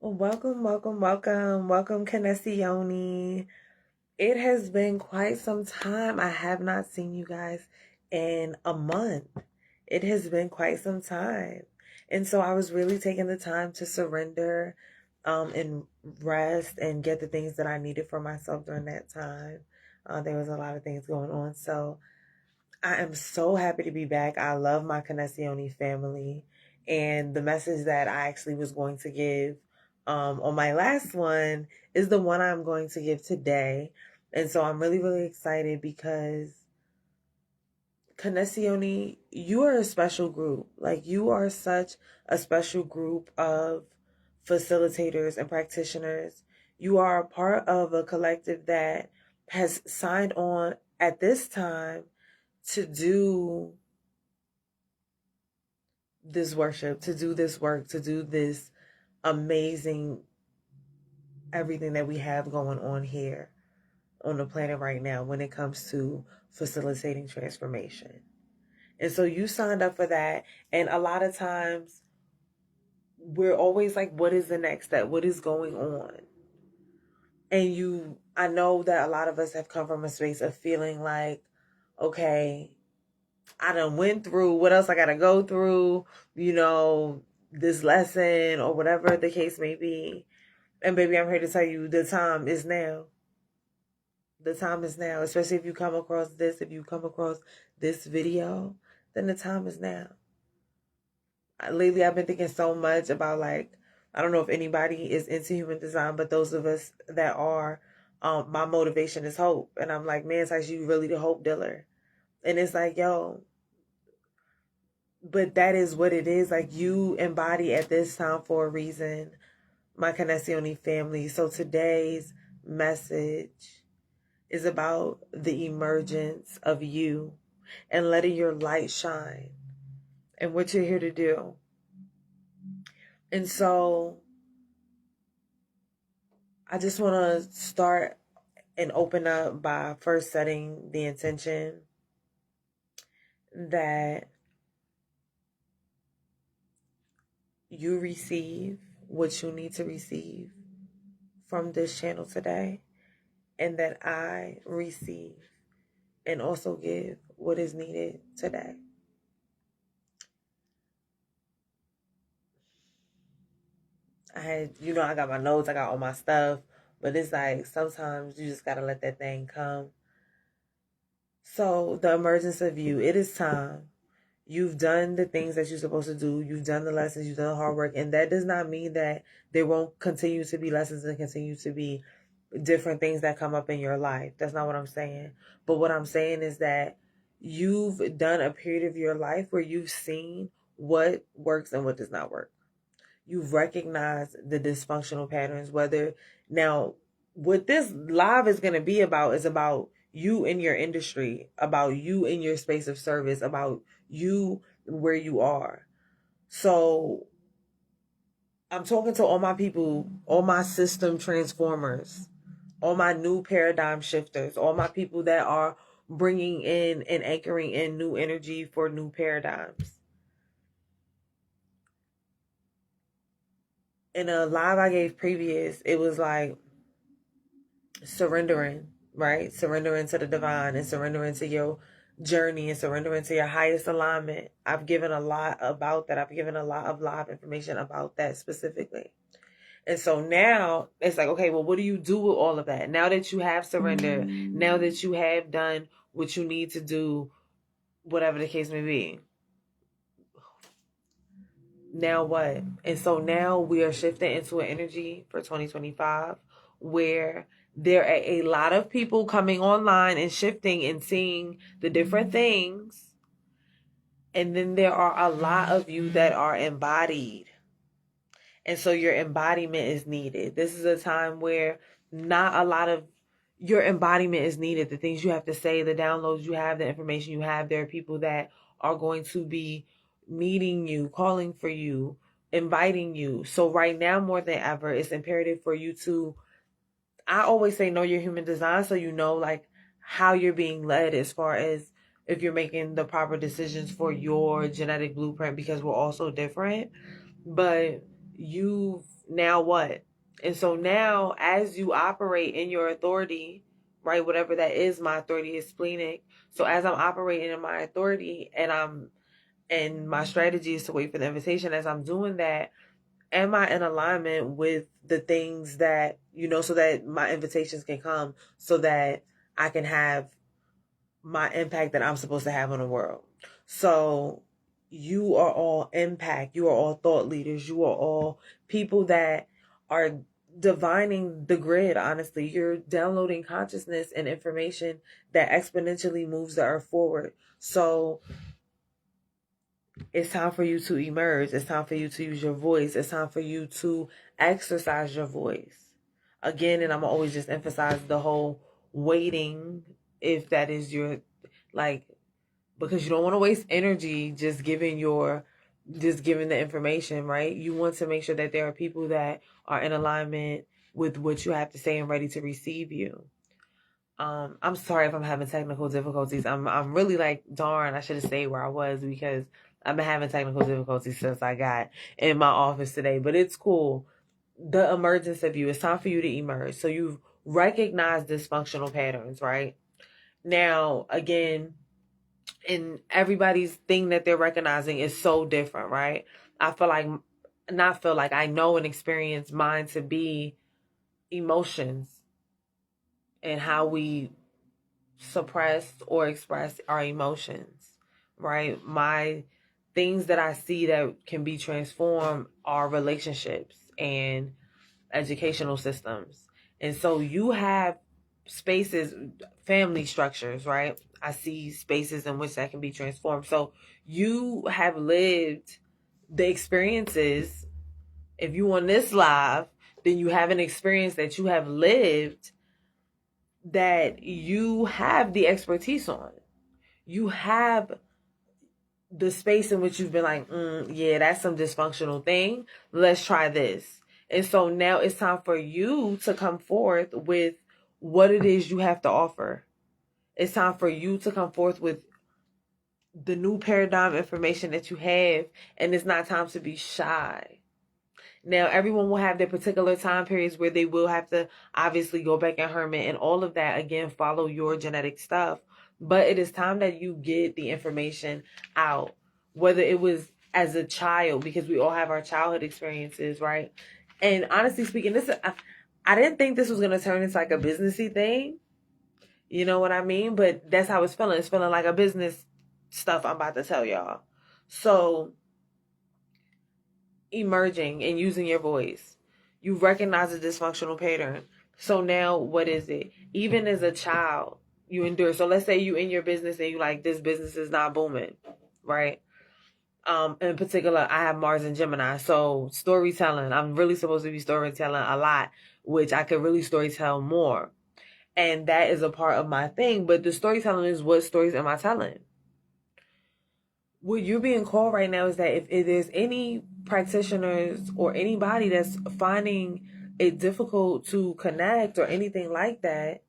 Welcome, welcome, welcome, welcome, Canessione. It has been quite some time. I have not seen you guys in a month. It has been quite some time. And so I was really taking the time to surrender and rest and get the things that I needed for myself during that time. There was a lot of things going on. So I am so happy to be back. I love my Canessione family. And the message that I actually was going to give on my last one is the one I'm going to give today. And so I'm really, really excited because Canessione, you are a special group. Like, you are such a special group of facilitators and practitioners. You are a part of a collective that has signed on at this time to do this worship, to do this work, to do this amazing everything that we have going on here on the planet right now when it comes to facilitating transformation. And so you signed up for that. And a lot of times we're always like, what is the next step? What is going on? And I know that a lot of us have come from a space of feeling like, okay, I done went through what else I gotta go through, this lesson or whatever the case may be. And baby, I'm here to tell you the time is now. The time is now. Especially if you come across this video, then the time is now. Lately I've been thinking so much about, like, I don't know if anybody is into human design, but those of us that are, my motivation is hope. And I'm like, man, it's like you really the hope dealer. And it's like, yo, but that is what it is. Like, you embody at this time for a reason, my Canessione family. So today's message is about the emergence of you and letting your light shine and what you're here to do. And so I just want to start and open up by first setting the intention that you receive what you need to receive from this channel today, and that I receive and also give what is needed today. I got my notes, I got all my stuff, but it's like sometimes you just got to let that thing come. So the emergence of you, it is time. You've done the things that you're supposed to do. You've done the lessons, you've done the hard work. And that does not mean that there won't continue to be lessons and continue to be different things that come up in your life. That's not what I'm saying. But what I'm saying is that you've done a period of your life where you've seen what works and what does not work. You've recognized the dysfunctional patterns, what this live is going to be about is about you in your industry, about you in your space of service, about you where you are. So I'm talking to all my people, all my system transformers, all my new paradigm shifters, all my people that are bringing in and anchoring in new energy for new paradigms. In a live I gave previous, it was like surrendering, right? Surrendering to the divine and surrendering to your journey and surrendering to your highest alignment. I've given a lot about that. I've given a lot of live information about that specifically. And so now it's like, okay, well, what do you do with all of that? Now that you have surrendered, now that you have done what you need to do, whatever the case may be, now what? And so now we are shifting into an energy for 2025 where there are a lot of people coming online and shifting and seeing the different things. And then there are a lot of you that are embodied. And so your embodiment is needed. This is a time where not a lot of your embodiment is needed. The things you have to say, the downloads you have, the information you have, there are people that are going to be meeting you, calling for you, inviting you. So right now, more than ever, it's imperative for you to, I always say, know your human design, so you know, like, how you're being led as far as if you're making the proper decisions for your genetic blueprint, because we're all so different. But you've now what? And so now, as you operate in your authority, right, whatever that is, my authority is splenic. So as I'm operating in my authority, and my strategy is to wait for the invitation, as I'm doing that, am I in alignment with the things that, so that my invitations can come, so that I can have my impact that I'm supposed to have on the world? So you are all impact. You are all thought leaders. You are all people that are divining the grid. Honestly, you're downloading consciousness and information that exponentially moves the earth forward. So it's time for you to emerge. It's time for you to use your voice. It's time for you to exercise your voice. Again, and I'm always just emphasize the whole waiting, if that is your, like, because you don't want to waste energy just giving the information, right? You want to make sure that there are people that are in alignment with what you have to say and ready to receive you. I'm sorry if I'm having technical difficulties. I'm really like, darn, I should have stayed where I was, because I've been having technical difficulties since I got in my office today. But it's cool. The emergence of you. It's time for you to emerge. So you've recognized dysfunctional patterns, right? Now, again, and everybody's thing that they're recognizing is so different, right? I know and experience mine to be emotions and how we suppress or express our emotions, right? My things that I see that can be transformed are relationships and educational systems. And so you have spaces, family structures, right? I see spaces in which that can be transformed. So you have lived the experiences. If you on this live, then you have an experience that you have lived that you have the expertise on. You have the space in which you've been like, yeah, that's some dysfunctional thing. Let's try this. And so now it's time for you to come forth with what it is you have to offer. It's time for you to come forth with the new paradigm information that you have. And it's not time to be shy. Now, everyone will have their particular time periods where they will have to obviously go back and hermit and all of that. Again, follow your genetic stuff. But it is time that you get the information out, whether it was as a child, because we all have our childhood experiences, right? And honestly speaking, I didn't think this was going to turn into like a businessy thing. You know what I mean? But that's how it's feeling. It's feeling like a business stuff I'm about to tell y'all. So emerging and using your voice. You recognize a dysfunctional pattern. So now what is it? Even as a child, you endure. So let's say you in your business and you like, this business is not booming, right? In particular, I have Mars and Gemini. So storytelling, I'm really supposed to be storytelling a lot, which I could really storytell more. And that is a part of my thing. But the storytelling is, what stories am I telling? What you're being called right now is that if there's any practitioners or anybody that's finding it difficult to connect or anything like that,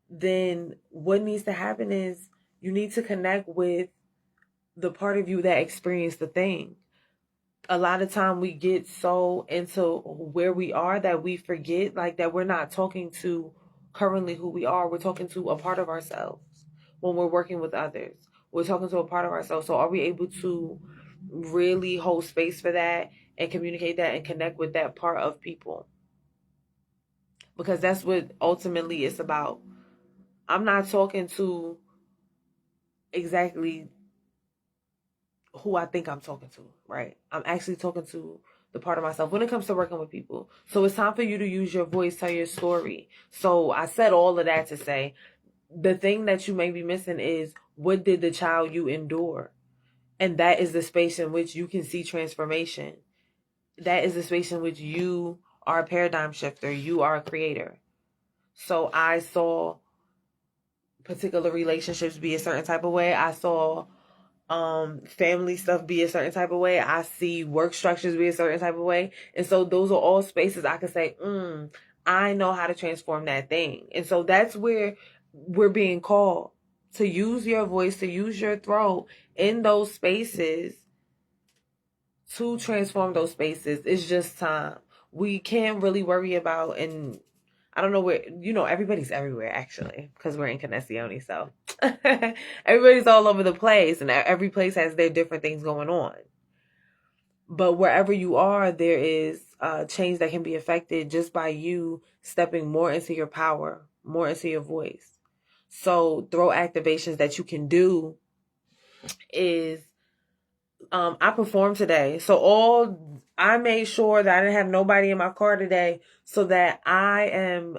then what needs to happen is you need to connect with the part of you that experienced the thing. A lot of time we get so into where we are that we forget, like, that we're not talking to currently who we are. We're talking to a part of ourselves when we're working with others. We're talking to a part of ourselves. So are we able to really hold space for that and communicate that and connect with that part of people? Because that's what ultimately it's about. I'm not talking to exactly who I think I'm talking to, right? I'm actually talking to the part of myself when it comes to working with people. So it's time for you to use your voice, tell your story. So I said all of that to say, the thing that you may be missing is, what did the child you endure? And that is the space in which you can see transformation. That is the space in which you are a paradigm shifter. You are a creator. So I saw particular relationships be a certain type of way. I saw family stuff be a certain type of way. I see work structures be a certain type of way. And so those are all spaces I can say, I know how to transform that thing. And so that's where we're being called to use your voice, to use your throat in those spaces to transform those spaces. It's just time. We can't really worry about, and I don't know where, everybody's everywhere actually, because we're in Connessione, so everybody's all over the place, and every place has their different things going on. But wherever you are, there is change that can be affected just by you stepping more into your power, more into your voice. So throat activations that you can do is, I performed today. So I made sure that I didn't have nobody in my car today so that I am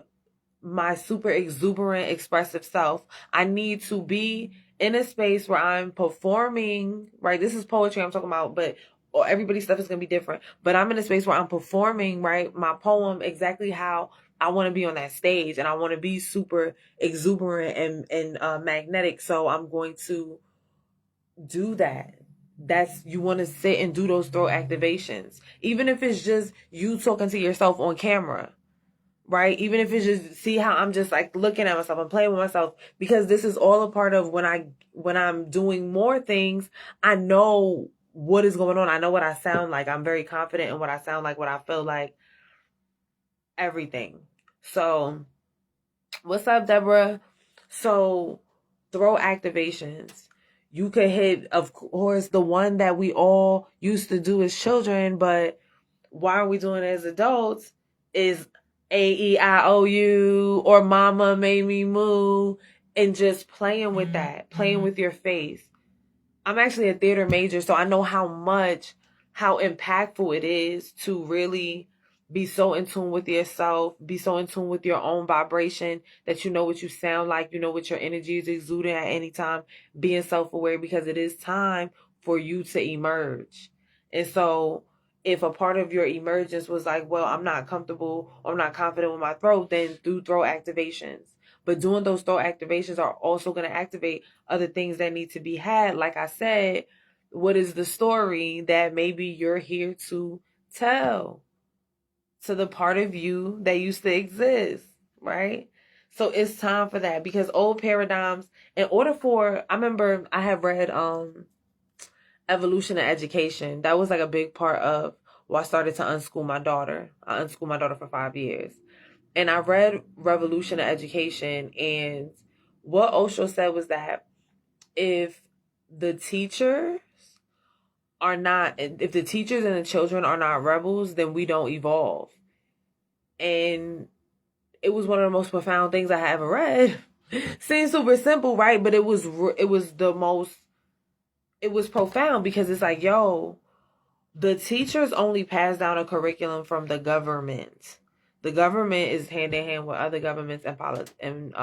my super exuberant, expressive self. I need to be in a space where I'm performing, right? This is poetry I'm talking about, but everybody's stuff is going to be different. But I'm in a space where I'm performing, right, my poem exactly how I want to be on that stage. And I want to be super exuberant and magnetic. So I'm going to do that. You want to sit and do those throat activations. Even if it's just you talking to yourself on camera, right? Even if it's just see how I'm just like looking at myself and playing with myself, because this is all a part of when I'm doing more things, I know what is going on. I know what I sound like. I'm very confident in what I sound like, what I feel like, everything. So what's up, Deborah? So throat activations. You could hit, of course, the one that we all used to do as children, but why are we doing it as adults? Is AEIOU or Mama Made Me Move, and just playing with that, playing with your face. I'm actually a theater major, so I know how impactful it is to really be so in tune with yourself, be so in tune with your own vibration that you know what you sound like, you know what your energy is exuding at any time, being self-aware, because it is time for you to emerge. And so if a part of your emergence was like, well, I'm not comfortable or I'm not confident with my throat, then do throat activations. But doing those throat activations are also going to activate other things that need to be had. Like I said, what is the story that maybe you're here to tell to the part of you that used to exist, right? So it's time for that, because old paradigms, I remember I have read Evolution of Education. That was like a big part of why I started to unschool my daughter. I unschooled my daughter for 5 years. And I read Revolution of Education, and what Osho said was that if the teachers if the teachers and the children are not rebels, then we don't evolve. And it was one of the most profound things I ever read. Seems super simple, right? But it was profound, because it's like, yo, the teachers only pass down a curriculum from the government. The government is hand in hand with other governments and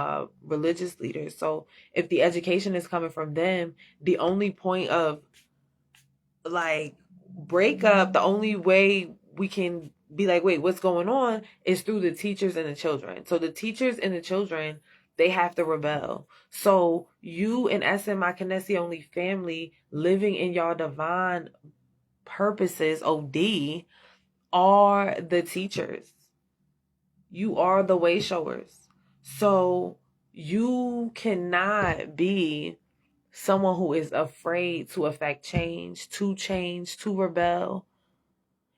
religious leaders. So if the education is coming from them, the only point of like breakup, the only way we can be like, wait, what's going on, is through the teachers and the children. So the teachers and the children, they have to rebel. So you and my Connessione family, living in y'all divine purposes, OD, are the teachers. You are the way showers. So you cannot be someone who is afraid to affect change, to rebel.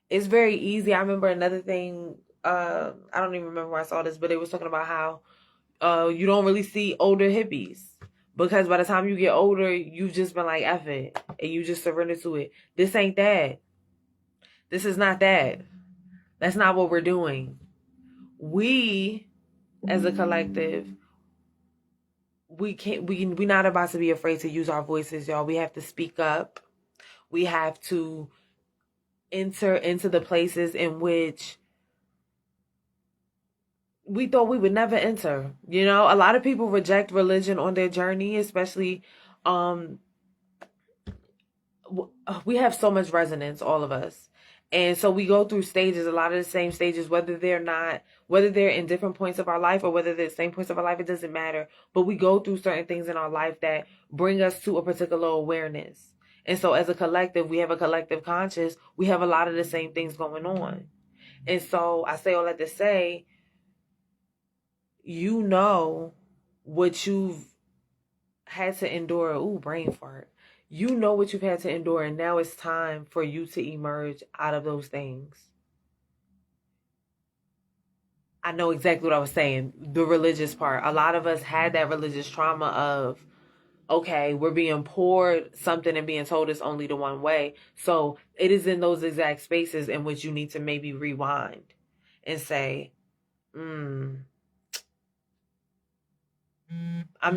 It's very easy. I remember another thing, I don't even remember where I saw this, but it was talking about how you don't really see older hippies, because by the time you get older, you've just been like, F it, and you just surrender to it. This ain't that. This is not that. That's not what we're doing. We, as a collective, we're not about to be afraid to use our voices, y'all. We have to speak up. We have to enter into the places in which we thought we would never enter. You know, a lot of people reject religion on their journey, especially we have so much resonance, all of us. And so we go through stages, a lot of the same stages, whether they're in different points of our life or whether they're the same points of our life, it doesn't matter. But we go through certain things in our life that bring us to a particular awareness. And so as a collective, we have a collective conscious. We have a lot of the same things going on. And so I say all that to say, you know what you've had to endure. Ooh, brain fart. You know what you've had to endure, and now it's time for you to emerge out of those things. I know exactly what I was saying. The religious part. A lot of us had that religious trauma of, okay, we're being poured something and being told it's only the one way. So it is in those exact spaces in which you need to maybe rewind and say, I'm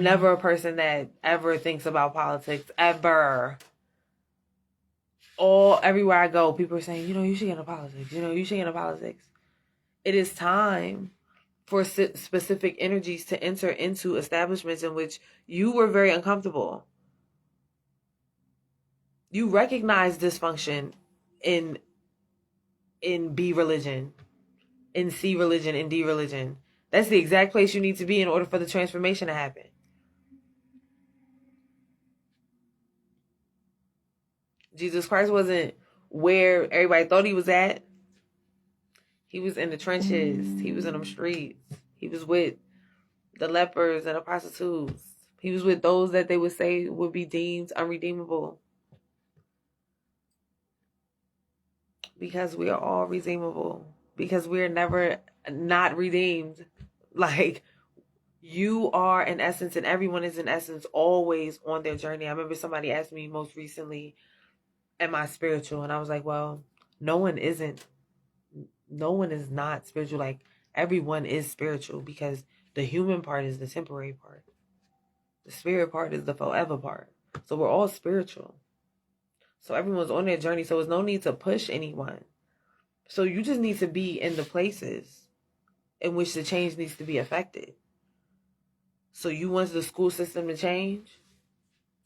never a person that ever thinks about politics, ever. Everywhere I go, people are saying, you should get into politics. You should get into politics. It is time for specific energies to enter into establishments in which you were very uncomfortable. You recognize dysfunction in B religion, in C religion, in D religion. That's the exact place you need to be in order for the transformation to happen. Jesus Christ wasn't where everybody thought he was at. He was in the trenches. He was in them streets. He was with the lepers and the prostitutes. He was with those that they would say would be deemed unredeemable. Because we are all redeemable. Because we are never not redeemed. Like, you are in essence, and everyone is in essence always on their journey. I remember somebody asked me most recently, am I spiritual? And I was like, well, no one isn't. No one is not spiritual. Like, everyone is spiritual, because the human part is the temporary part. The spirit part is the forever part. So we're all spiritual. So everyone's on their journey. So there's no need to push anyone. So you just need to be in the places in which the change needs to be affected. So you want the school system to change?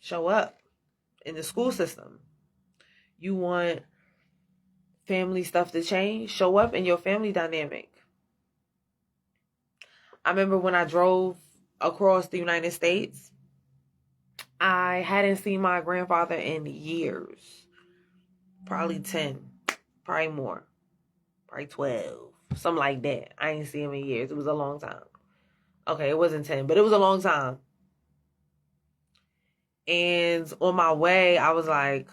Show up in the school system. You want family stuff to change? Show up in your family dynamic. I remember when I drove across the United States, I hadn't seen my grandfather in years. Probably 10. Probably more. Probably 12. Something like that. I ain't seen him in years. It was a long time. Okay, it wasn't 10, but it was a long time. And on my way, I was like,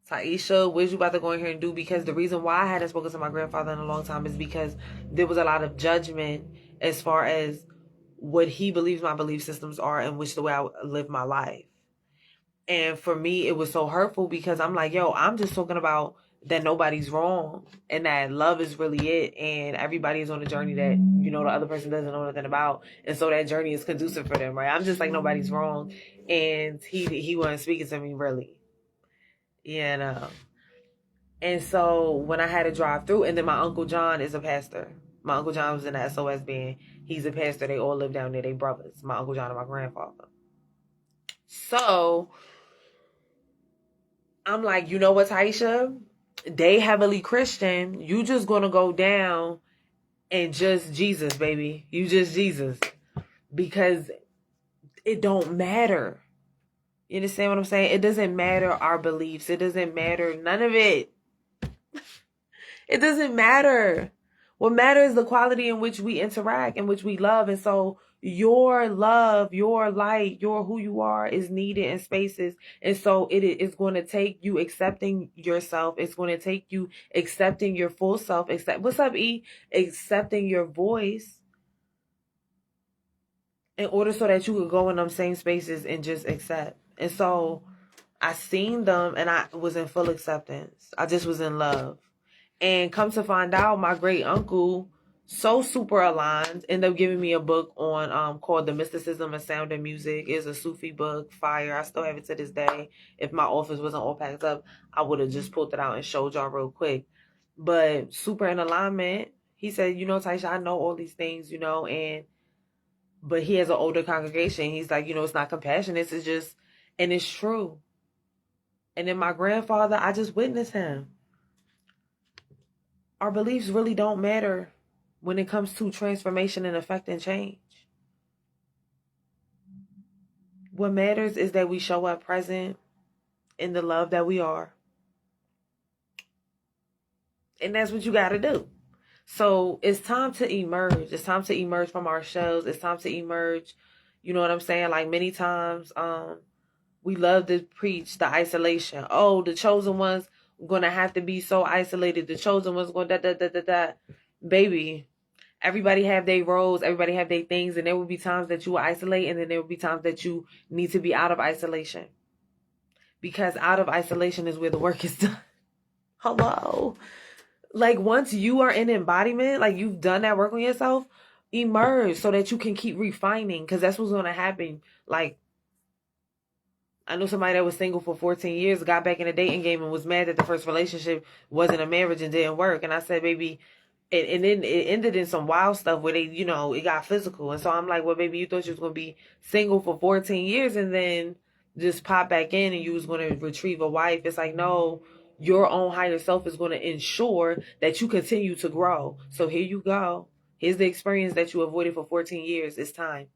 Taisha, what you about to go in here and do? Because the reason why I hadn't spoken to my grandfather in a long time is because there was a lot of judgment as far as what he believes my belief systems are and which the way I live my life. And for me, it was so hurtful because I'm like, yo, I'm just talking about that nobody's wrong and that love is really it. And everybody is on a journey that, the other person doesn't know nothing about. And so that journey is conducive for them, right? I'm just like, nobody's wrong. And he wasn't speaking to me really. And so when I had to drive through, and then my Uncle John is a pastor. My Uncle John was in the SOS band. He's a pastor. They all live down there. They brothers. My Uncle John and my grandfather. So I'm like, you know what, Taisha? They heavily Christian. You just gonna go down and just Jesus, baby. You just Jesus. Because it don't matter. You understand what I'm saying? It doesn't matter our beliefs. It doesn't matter none of it. It doesn't matter. What matters is the quality in which we interact, in which we love. And so your love, your light, your who you are is needed in spaces. And so it is going to take you accepting yourself. It's going to take you accepting your full self. What's up, E? Accepting your voice in order so that you could go in them same spaces and just accept. And so I seen them and I was in full acceptance. I just was in love. And come to find out, my great uncle, so super aligned, ended up giving me a book on called The Mysticism of Sound and Music. It's a Sufi book, fire. I still have it to this day. If my office wasn't all packed up, I would have just pulled it out and showed y'all real quick. But super in alignment. He said, Taisha, I know all these things, but he has an older congregation. He's like, it's not compassion. It's just, and it's true. And then my grandfather, I just witnessed him. Our beliefs really don't matter when it comes to transformation and affecting change. What matters is that we show up present in the love that we are. And that's what you got to do. So it's time to emerge. It's time to emerge from our shells. It's time to emerge. You know what I'm saying? Like many times, We love to preach the isolation. Oh, the chosen ones gonna have to be so isolated. The chosen ones going da. Baby, everybody have their roles. Everybody have their things, and there will be times that you will isolate, and then there will be times that you need to be out of isolation, because out of isolation is where the work is done. Hello. Like, once you are in embodiment, like you've done that work on yourself, emerge so that you can keep refining, because that's what's going to happen. Like, I know somebody that was single for 14 years, got back in the dating game and was mad that the first relationship wasn't a marriage and didn't work. And I said, baby, and then it ended in some wild stuff where they, it got physical. And so I'm like, well, baby, you thought you was going to be single for 14 years and then just pop back in and you was going to retrieve a wife. It's like, no, your own higher self is going to ensure that you continue to grow. So here you go. Here's the experience that you avoided for 14 years. It's time.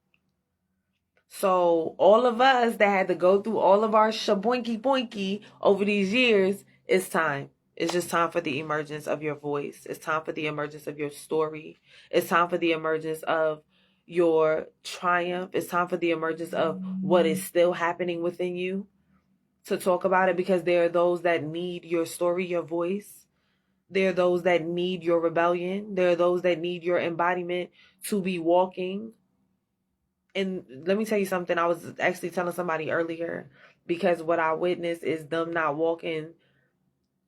So all of us that had to go through all of our shaboinky boinky over these years, it's time. It's just time for the emergence of your voice. It's time for the emergence of your story. It's time for the emergence of your triumph. It's time for the emergence of what is still happening within you, to talk about it, because there are those that need your story, your voice. There are those that need your rebellion. There are those that need your embodiment to be walking. And let me tell you something. I was actually telling somebody earlier, because what I witnessed is them not walking.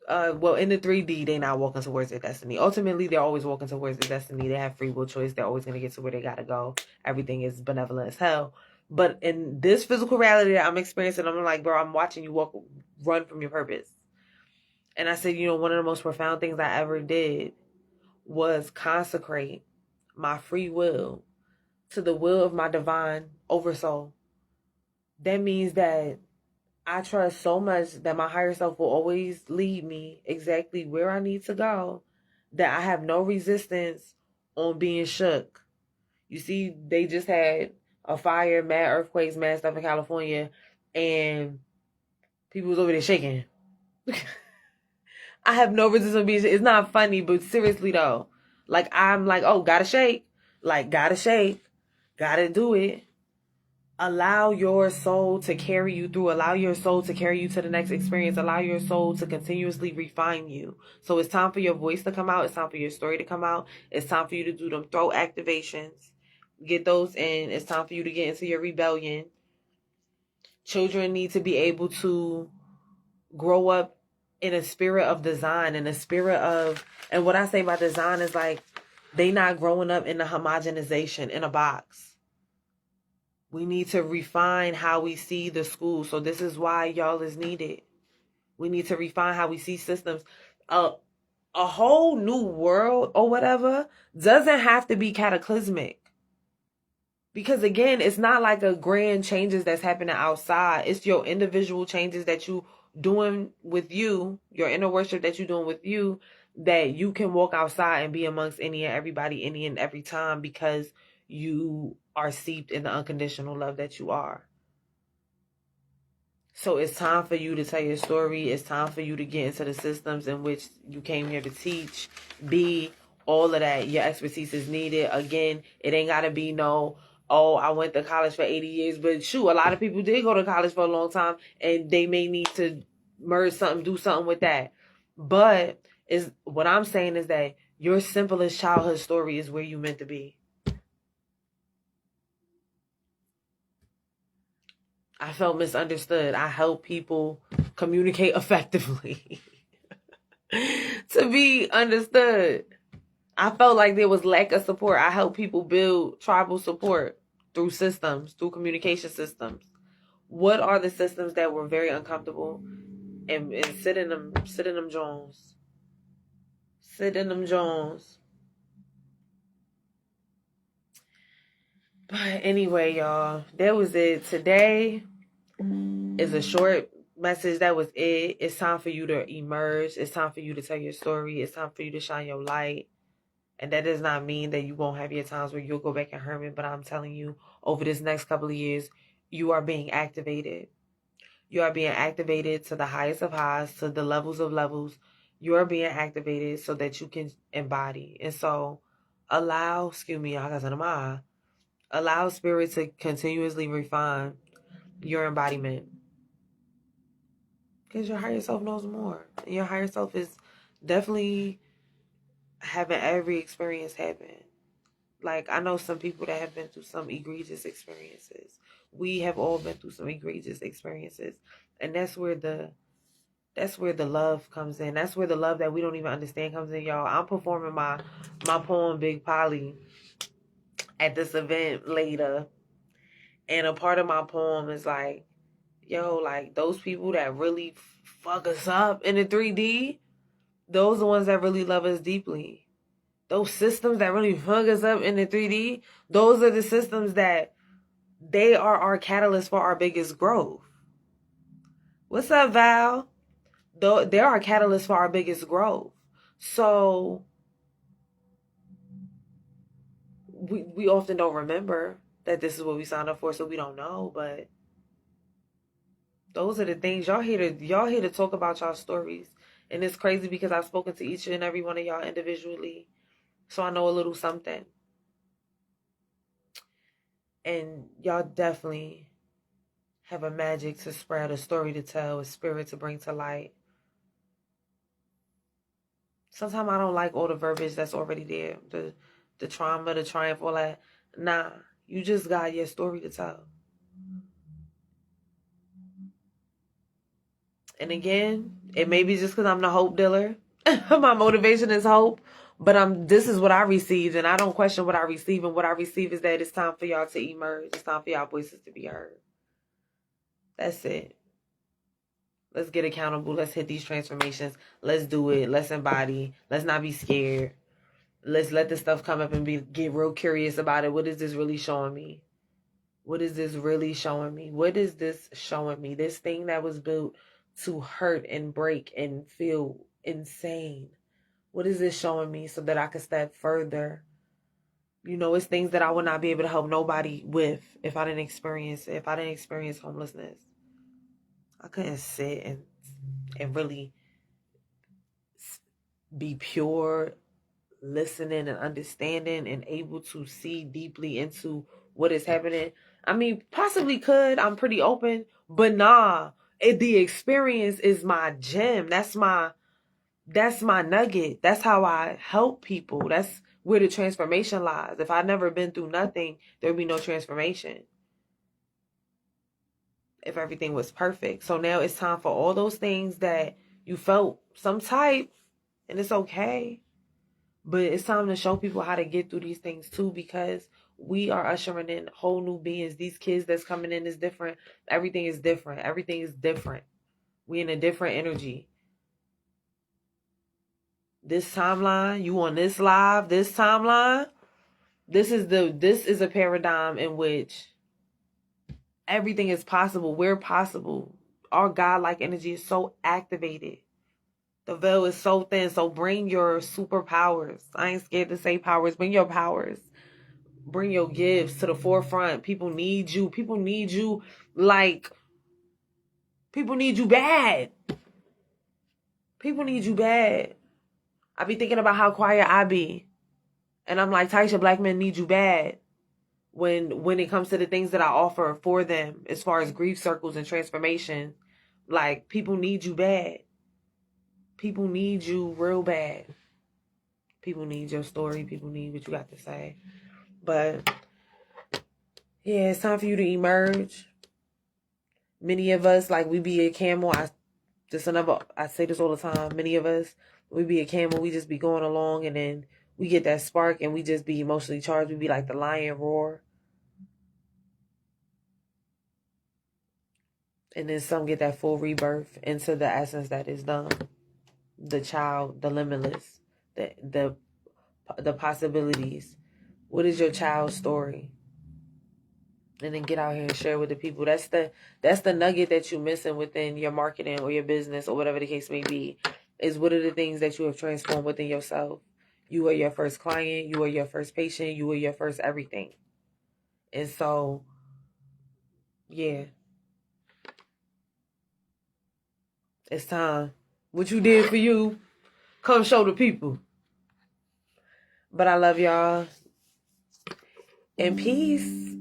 Well, in the 3D, they're not walking towards their destiny. Ultimately, they're always walking towards their destiny. They have free will choice. They're always going to get to where they got to go. Everything is benevolent as hell. But in this physical reality that I'm experiencing, I'm like, bro, I'm watching you run from your purpose. And I said, one of the most profound things I ever did was consecrate my free will to the will of my divine oversoul. That means that I trust so much that my higher self will always lead me exactly where I need to go, that I have no resistance on being shook. You see, they just had a fire, mad earthquakes, mad stuff in California, and people was over there shaking. I have no resistance on being shook. It's not funny, but seriously though, like, I'm like, oh, gotta shake. Like, gotta shake. Gotta do it. Allow your soul to carry you through. Allow your soul to carry you to the next experience. Allow your soul to continuously refine you. So it's time for your voice to come out. It's time for your story to come out. It's time for you to do them throat activations. Get those in. It's time for you to get into your rebellion. Children need to be able to grow up in a spirit of design, in a spirit of, and what I say by design is like, they not growing up in the homogenization in a box. We need to refine how we see the school. So this is why y'all is needed. We need to refine how we see systems. A whole new world or whatever doesn't have to be cataclysmic. Because again, it's not like a grand changes that's happening outside. It's your individual changes that you doing with you, your inner worship that you doing with you, that you can walk outside and be amongst any and everybody, any and every time, because you are seeped in the unconditional love that you are. So it's time for you to tell your story. It's time for you to get into the systems in which you came here to teach, be, all of that. Your expertise is needed. Again, it ain't got to be no, oh, I went to college for 80 years. But shoot, a lot of people did go to college for a long time, and they may need to merge something, do something with that. But is what I'm saying is that your simplest childhood story is where you meant to be. I felt misunderstood. I help people communicate effectively to be understood. I felt like there was lack of support. I help people build tribal support through systems, through communication systems. What are the systems that were very uncomfortable? And sit in them Jones. Sit in them Jones. But anyway, y'all, that was it. Today is a short message. That was it. It's time for you to emerge. It's time for you to tell your story. It's time for you to shine your light. And that does not mean that you won't have your times where you'll go back and hermit. But I'm telling you, over this next couple of years, you are being activated. You are being activated to the highest of highs, to the levels of levels. You are being activated so that you can embody. And so allow spirit to continuously refine your embodiment. Because your higher self knows more. Your higher self is definitely having every experience happen. Like, I know some people that have been through some egregious experiences. We have all been through some egregious experiences. And that's where the love comes in. That's where the love that we don't even understand comes in, y'all. I'm performing my poem Big Polly at this event later. And a part of my poem is like, yo, like those people that really fuck us up in the 3D, those are the ones that really love us deeply. Those systems that really fuck us up in the 3D, those are the systems that they are our catalyst for our biggest growth. What's up, Val? They're our catalyst for our biggest growth. So we often don't remember that this is what we signed up for, so we don't know. But those are the things y'all here to talk about y'all stories. And it's crazy because I've spoken to each and every one of y'all individually, so I know a little something. And y'all definitely have a magic to spread, a story to tell, a spirit to bring to light. Sometimes I don't like all the verbiage that's already there. The trauma, the triumph, all that. Nah, you just got your story to tell. And again, it may be just because I'm the hope dealer. My motivation is hope. But this is what I received, and I don't question what I receive. And what I receive is that it's time for y'all to emerge. It's time for y'all voices to be heard. That's it. Let's get accountable. Let's hit these transformations. Let's do it. Let's embody. Let's not be scared. Let's let this stuff come up and get real curious about it. What is this really showing me? What is this really showing me? What is this showing me? This thing that was built to hurt and break and feel insane. What is this showing me so that I can step further? You know, it's things that I would not be able to help nobody with if I didn't experience homelessness. I couldn't sit and really be pure, listening and understanding and able to see deeply into what is happening. I mean, possibly could. I'm pretty open, but nah. The experience is my gem. That's my nugget. That's how I help people. That's where the transformation lies. If I'd never been through nothing, there would be no transformation. If everything was perfect. So now it's time for all those things that you felt some type, and it's okay. But it's time to show people how to get through these things too, because we are ushering in whole new beings. These kids that's coming in is different. Everything is different. Everything is different. We in a different energy. This timeline, you on this live, this timeline, this is a paradigm in which everything is possible. We're possible. Our godlike energy is so activated. The veil is so thin. So bring your superpowers. I ain't scared to say powers. Bring your powers. Bring your gifts to the forefront. People need you. People need you like... People need you bad. People need you bad. I be thinking about how quiet I be. And I'm like, Taisha, black men need you bad. When it comes to the things that I offer for them, as far as grief circles and transformation, like, people need you bad. People need you real bad. People need your story. People need what you got to say. But yeah, it's time for you to emerge. Many of us, like, we be a camel. I say this all the time. Many of us, we be a camel. We just be going along, and then we get that spark, and we just be emotionally charged. We be like the lion roar. And then some get that full rebirth into the essence that is done. The child, the limitless, the possibilities. What is your child's story? And then get out here and share with the people. That's the nugget that you're missing within your marketing or your business or whatever the case may be. Is what are the things that you have transformed within yourself? You are your first client. You are your first patient. You are your first everything. And so, yeah. It's time. What you did for you, come show the people. But I love y'all. And peace.